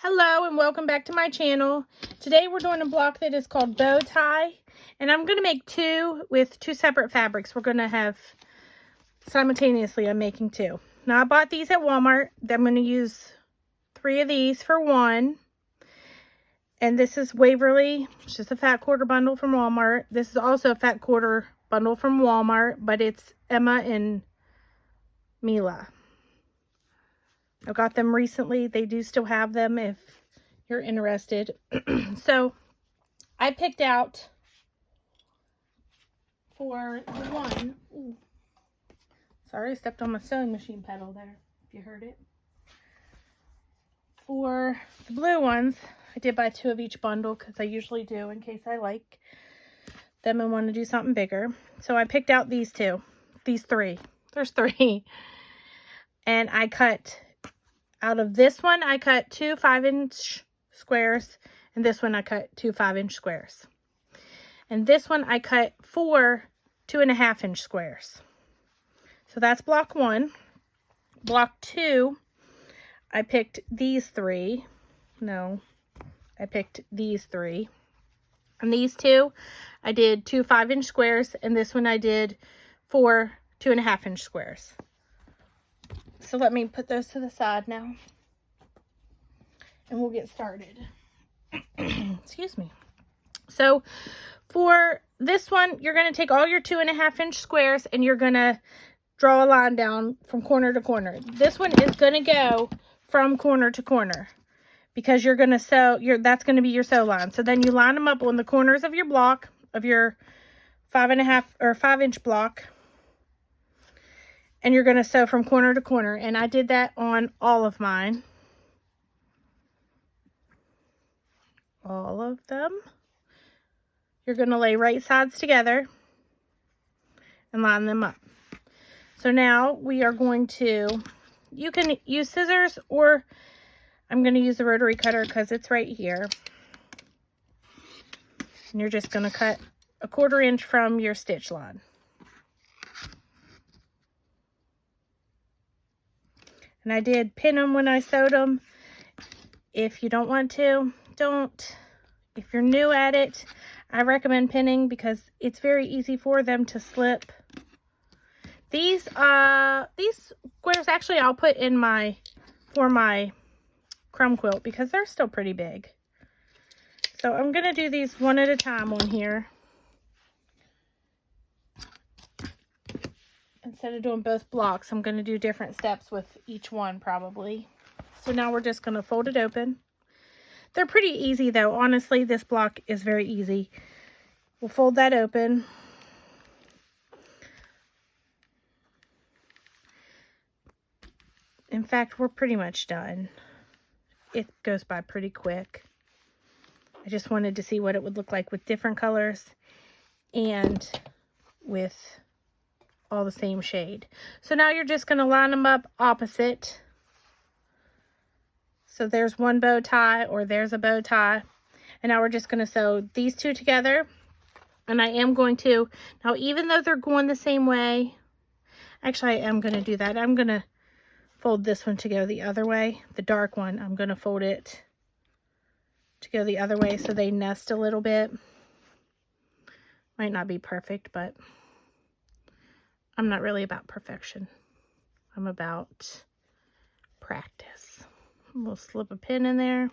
Hello and welcome back to my channel. Today we're doing a block that is called bow tie, and I'm going to make two with two separate fabrics. We're going to have simultaneously, I'm making two. Now I bought these at Walmart. I'm going to use 3 of these for one. And this is Waverly. It's just a fat quarter bundle from Walmart. This is also a fat quarter bundle from Walmart, but it's Emma and Mila. I got them recently. They do still have them if you're interested. So I picked out for the one. Ooh, sorry, I stepped on my sewing machine pedal there, if you heard it. For the blue ones, I did buy 2 of each bundle because I usually do in case I like them and want to do something bigger. So I picked out these 3. There's 3. And I cut, out of this one, I cut 2 5-inch squares. And this one I cut 2 5-inch squares. And this one I cut 4 2.5-inch squares. So that's block 1. Block 2, I picked these 3. No, I picked these 3. And these 2, I did 2 5-inch squares. And this one I did 4 2.5-inch squares. So let me put those to the side now. And we'll get started. Excuse me. So for this one, you're going to take all your 2.5-inch squares and you're going to draw a line down from corner to corner. This one is going to go from corner to corner because you're going to sew that's going to be your sew line. So then you line them up on the corners of your block, of your 5.5 or 5-inch block, and you're going to sew from corner to corner. And I did that on all of mine. All of them. You're going to lay right sides together and line them up. So now we are going to, you can use scissors, or I'm going to use the rotary cutter because it's right here. And you're just going to cut 1/4 inch from your stitch line. And I did pin them when I sewed them. If you don't want to, don't. If you're new at it, I recommend pinning because it's very easy for them to slip. These squares actually I'll put in for my crumb quilt because they're still pretty big. So I'm going to do these one at a time on here. Instead of doing both blocks, I'm going to do different steps with each one probably. So now we're just going to fold it open. They're pretty easy though. Honestly, this block is very easy. We'll fold that open. In fact, we're pretty much done. It goes by pretty quick. I just wanted to see what it would look like with different colors and with all the same shade. So now you're just going to line them up opposite. So there's one bow tie, or there's a bow tie. And now we're just going to sew these 2 together. And I am going to, now even though they're going the same way, actually I am going to do that. I'm going to fold this one to go the other way. The dark one, I'm going to fold it to go the other way so they nest a little bit. Might not be perfect, but I'm not really about perfection. I'm about practice. We'll slip a pin in there. And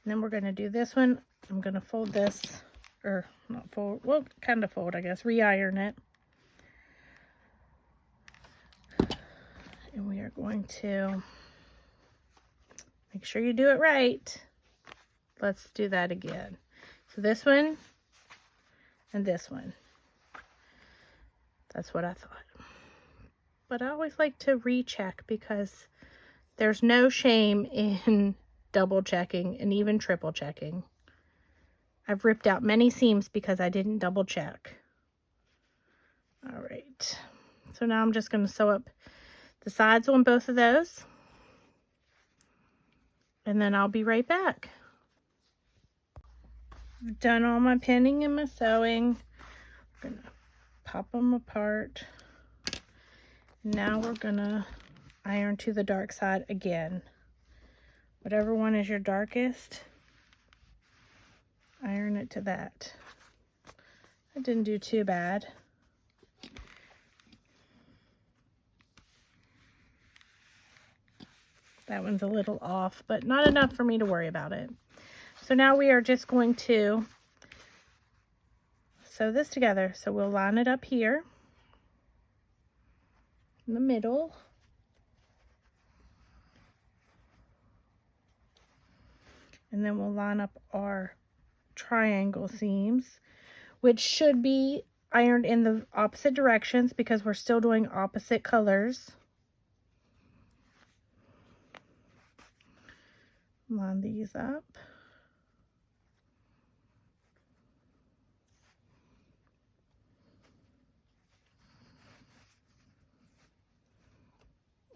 then we're going to do this one. I'm going to fold this, or not fold, well, kind of fold, I guess, re-iron it. And we are going to make sure you do it right. Let's do that again. So this one and this one. That's what I thought. But I always like to recheck because there's no shame in double checking and even triple checking. I've ripped out many seams because I didn't double check. All right. So now I'm just going to sew up the sides on both of those. And then I'll be right back. I've done all my pinning and my sewing. I'm going to pop them apart. Now we're gonna iron to the dark side again. Whatever one is your darkest, iron it to that. It didn't do too bad. That one's a little off, but not enough for me to worry about it. So now we are just going to sew this together. So we'll line it up here in the middle. And then we'll line up our triangle seams, which should be ironed in the opposite directions because we're still doing opposite colors. Line these up.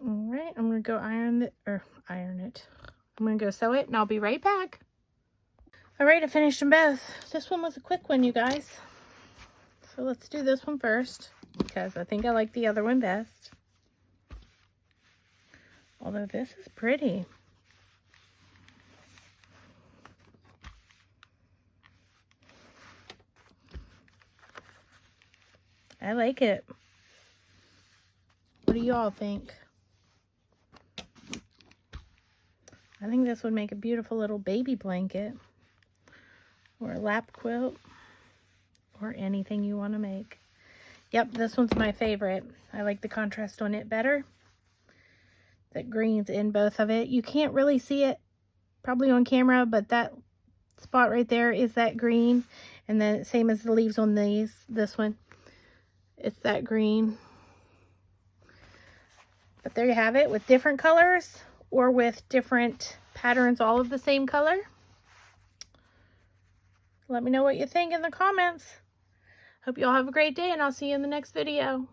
All right, I'm gonna go iron it. I'm gonna go sew it and I'll be right back. All right, I finished them both. This one was a quick one, you guys. So let's do this one first because I think I like the other one best. Although this is pretty. I like it. What do y'all think? I think this would make a beautiful little baby blanket or a lap quilt or anything you want to make. Yep, this one's my favorite. I like the contrast on it better. That green's in both of it. You can't really see it probably on camera, but that spot right there is that green. And then same as the leaves on this one. It's that green. But there you have it with different colors or with different patterns, all of the same color. Let me know what you think in the comments. Hope you all have a great day and I'll see you in the next video.